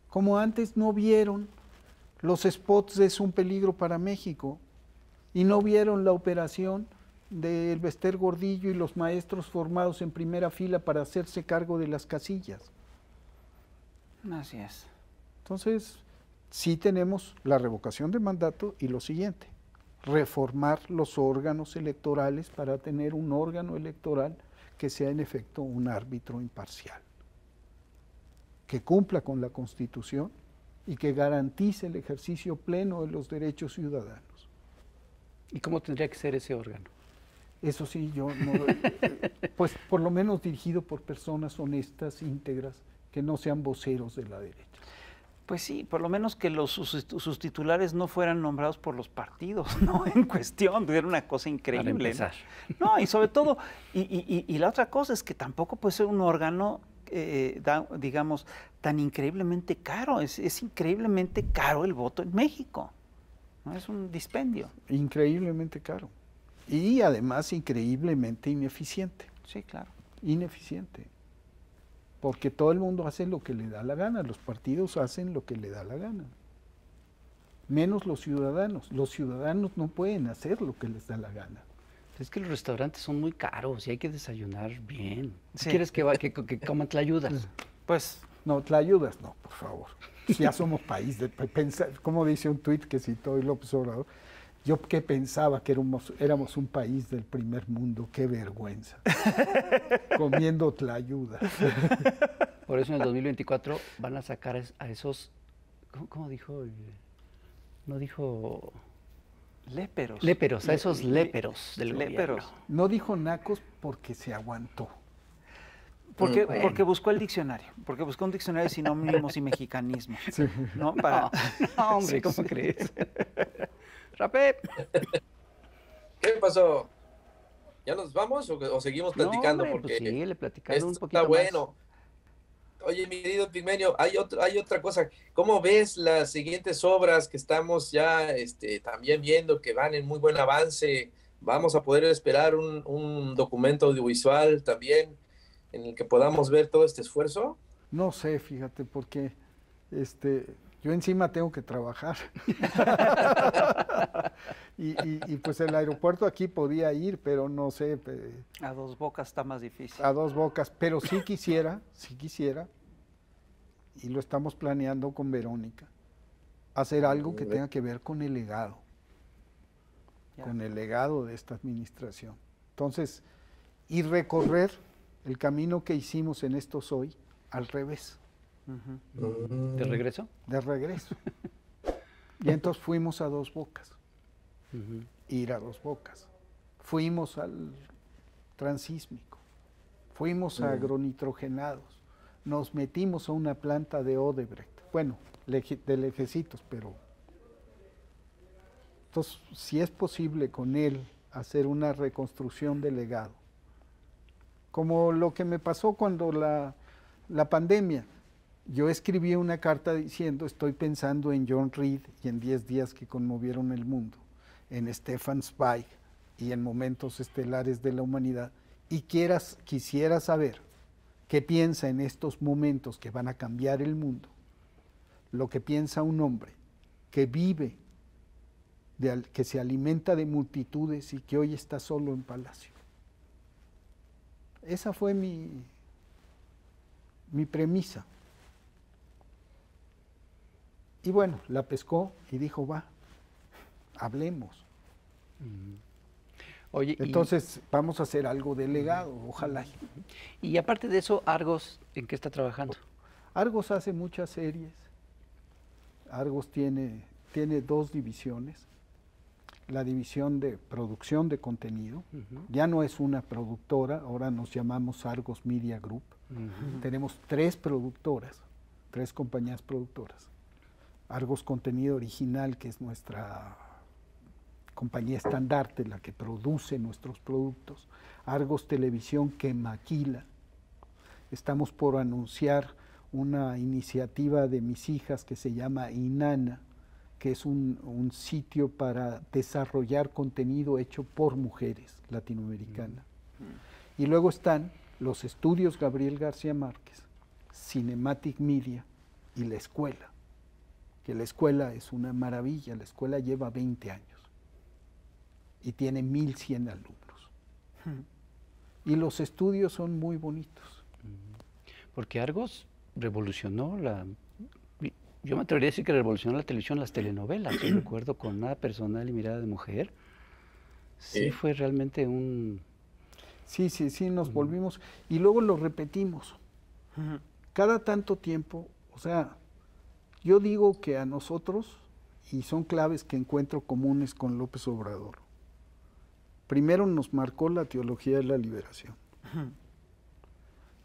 Como antes no vieron los spots de Es un peligro para México y no vieron la operación del Bester Gordillo y los maestros formados en primera fila para hacerse cargo de las casillas. Así es. Entonces, sí tenemos la revocación de mandato y lo siguiente, reformar los órganos electorales para tener un órgano electoral que sea en efecto un árbitro imparcial, que cumpla con la Constitución y que garantice el ejercicio pleno de los derechos ciudadanos. ¿Y cómo tendría que ser ese órgano? Eso sí, yo no, pues por lo menos dirigido por personas honestas, íntegras, que no sean voceros de la derecha. Pues sí, por lo menos que sus titulares no fueran nombrados por los partidos, ¿no? En cuestión, era una cosa increíble. Para empezar. No, y sobre todo, y la otra cosa es que tampoco puede ser un órgano, digamos, tan increíblemente caro. Es increíblemente caro el voto en México, ¿no? Es un dispendio. Increíblemente caro. Y además increíblemente ineficiente. Sí, claro. Ineficiente. Porque todo el mundo hace lo que le da la gana, los partidos hacen lo que le da la gana. Menos los ciudadanos. Los ciudadanos no pueden hacer lo que les da la gana. Es que los restaurantes son muy caros y hay que desayunar bien. Sí. ¿Quieres que coman tlayudas? Pues no, tlayudas no, por favor. Si ya somos país de pensar, como dice un tuit que citó López Obrador, yo que pensaba que éramos un país del primer mundo, qué vergüenza. Comiendo tlayudas. Por eso en el 2024 van a sacar a esos, ¿cómo dijo? No dijo... léperos. Léperos, a esos léperos del léperos. gobierno. No dijo nacos porque se aguantó. Porque buscó el diccionario, porque buscó un diccionario de sinónimos y mexicanismos. Sí. ¿No? Para... No, hombre, ¿cómo crees? ¡Rapé! ¿Qué pasó? ¿Ya nos vamos o seguimos platicando? No, hombre, porque pues síguele platicando esto un poquito está bueno. Oye, mi querido Pigmenio, hay otra cosa. ¿Cómo ves las siguientes obras que estamos ya también viendo que van en muy buen avance? ¿Vamos a poder esperar un documento audiovisual también en el que podamos ver todo este esfuerzo? No sé, fíjate, porque Yo encima tengo que trabajar. y pues el aeropuerto aquí podía ir, pero no sé. A Dos Bocas está más difícil. A Dos Bocas, pero sí quisiera, y lo estamos planeando con Verónica, hacer algo que tenga que ver con el legado, con el legado de esta administración. Entonces, y recorrer el camino que hicimos en Estos Hoy al revés. ¿De regreso? De regreso. Y entonces fuimos a Dos Bocas, ir a Dos Bocas. Fuimos al transísmico, fuimos a agronitrogenados, nos metimos a una planta de Odebrecht, bueno, de Lejecitos, pero... Entonces, si es posible con él hacer una reconstrucción de legado, como lo que me pasó cuando la pandemia. Yo escribí una carta diciendo, estoy pensando en John Reed y en 10 días que conmovieron el mundo, en Stefan Zweig y en momentos estelares de la humanidad, y quisiera saber qué piensa en estos momentos que van a cambiar el mundo, lo que piensa un hombre que vive, que se alimenta de multitudes y que hoy está solo en palacio. Esa fue mi premisa. Y bueno, la pescó y dijo, va, hablemos. Oye, entonces vamos a hacer algo de legado, ojalá. Y aparte de eso, Argos, ¿en qué está trabajando? Argos hace muchas series. Argos tiene 2 divisiones. La división de producción de contenido. Ya no es una productora, ahora nos llamamos Argos Media Group. Tenemos 3 productoras, 3 compañías productoras. Argos Contenido Original, que es nuestra compañía estandarte, la que produce nuestros productos. Argos Televisión, que maquila. Estamos por anunciar una iniciativa de mis hijas que se llama Inana, que es un sitio para desarrollar contenido hecho por mujeres latinoamericanas. Y luego están los estudios Gabriel García Márquez, Cinematic Media y La Escuela, que La Escuela es una maravilla. La Escuela lleva 20 años y tiene 1,100 alumnos. Y los estudios son muy bonitos. Porque Argos revolucionó yo me atrevería a decir que revolucionó la televisión, las telenovelas. Yo recuerdo Con Nada Personal y Mirada de Mujer. Sí, fue realmente un... Sí, nos volvimos. Y luego lo repetimos. Cada tanto tiempo, o sea, yo digo que a nosotros, y son claves que encuentro comunes con López Obrador. Primero nos marcó la teología de la liberación.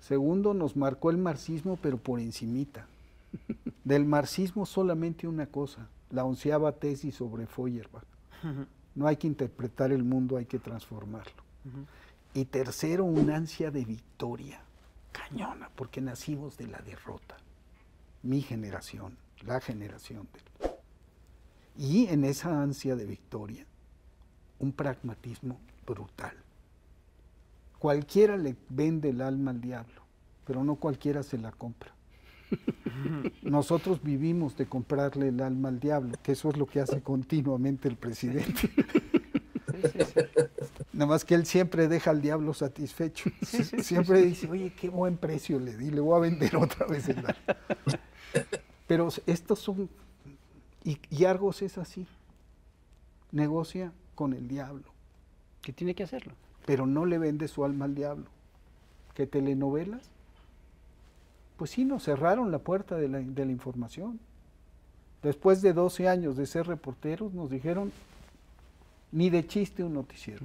Segundo, nos marcó el marxismo, pero por encimita. Del marxismo solamente una cosa, la 11ª tesis sobre Feuerbach. No hay que interpretar el mundo, hay que transformarlo. Y tercero, una ansia de victoria, cañona, porque nacimos de la derrota. Mi generación, la generación de... Y en esa ansia de victoria, un pragmatismo brutal. Cualquiera le vende el alma al diablo, pero no cualquiera se la compra. Nosotros vivimos de comprarle el alma al diablo, que eso es lo que hace continuamente el presidente. Nada más que él siempre deja al diablo satisfecho. Siempre dice, oye, qué buen precio le di, le voy a vender otra vez el alma. Pero estos son, y Argos es así, negocia con el diablo. ¿Qué tiene que hacerlo? Pero no le vende su alma al diablo. ¿Qué telenovelas? Pues sí, nos cerraron la puerta de la información. Después de 12 años de ser reporteros, nos dijeron, ni de chiste un noticiero.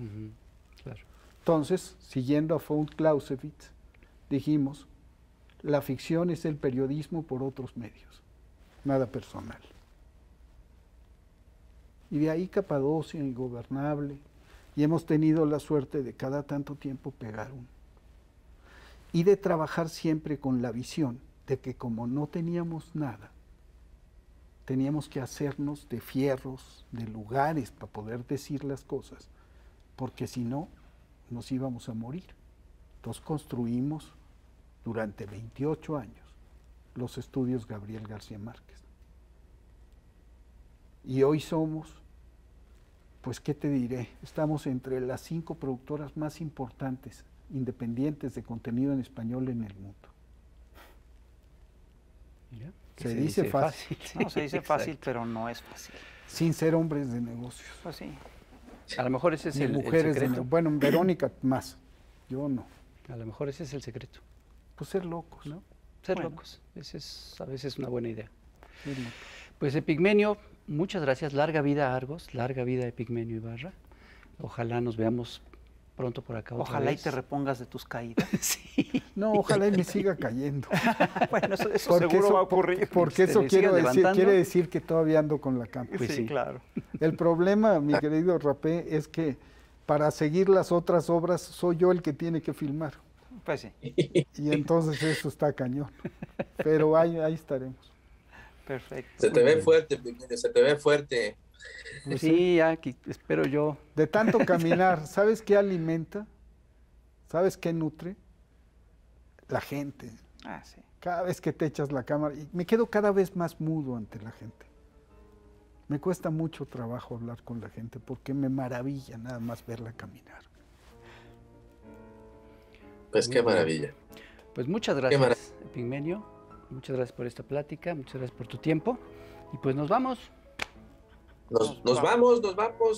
Claro. Entonces, siguiendo a von Clausewitz, dijimos, la ficción es el periodismo por otros medios, nada personal. Y de ahí Capadocia, Ingobernable, y hemos tenido la suerte de cada tanto tiempo pegar uno. Y de trabajar siempre con la visión de que como no teníamos nada, teníamos que hacernos de fierros, de lugares para poder decir las cosas, porque si no, nos íbamos a morir. Entonces construimos durante 28 años los estudios Gabriel García Márquez. Y hoy somos, pues, ¿qué te diré? Estamos entre las 5 productoras más importantes, independientes de contenido en español en el mundo. Mira, Se dice fácil. No, se dice fácil, Exacto. pero no es fácil. Sin ser hombres de negocios. Pues sí. A lo mejor ese es Ni el mujeres de secreto. Bueno, Verónica más. Yo no. A lo mejor ese es el secreto, Pues ser locos. ¿no? Ser Bueno. locos. Ese es a veces una buena idea. Ser locos. Pues Epigmenio, muchas gracias. Larga vida a Argos, larga vida a Epigmenio Ibarra. Ojalá nos veamos pronto por acá otra Ojalá y vez. te repongas de tus caídas. Sí. No, ojalá y me siga cayendo. Bueno, eso Porque seguro eso, va a ocurrir. Porque Te eso le sigas levantando. quiere decir que todavía ando con la cama. Pues sí. claro. El problema, mi querido Rapé, es que para seguir las otras obras soy yo el que tiene que filmar. Pues sí. Y entonces eso está cañón. Pero ahí estaremos. Perfecto. Se te ve fuerte, Epigmenio, se te ve fuerte. Pues Sí, aquí espero yo. De tanto caminar, ¿sabes qué alimenta? ¿Sabes qué nutre? La gente. Ah, sí. Cada vez que te echas la cámara, y me quedo cada vez más mudo ante la gente. Me cuesta mucho trabajo hablar con la gente porque me maravilla nada más verla caminar. Pues qué maravilla. Pues muchas maravilla. gracias, Epigmenio. Muchas gracias por esta plática, muchas gracias por tu tiempo. Y pues nos vamos. Nos vamos,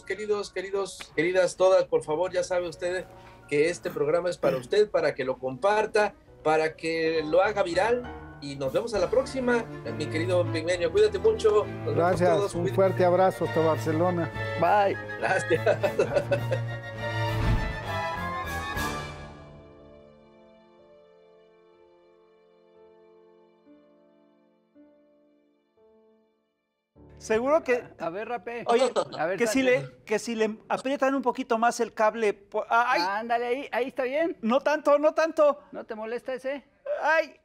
queridas todas, por favor, ya sabe usted que este programa es para usted, para que lo comparta, para que lo haga viral y nos vemos a la próxima, mi querido Epigmenio, cuídate mucho. Nos vemos Gracias, todos, un cuídate. fuerte abrazo hasta Barcelona. Bye. Gracias. Seguro que, A ver, Rapé. oye, a ver, que si le aprietan un poquito más el cable. ¡Ay! Ándale ahí, ahí está bien. No tanto, no tanto. ¿No te molesta ese? ¡Ay!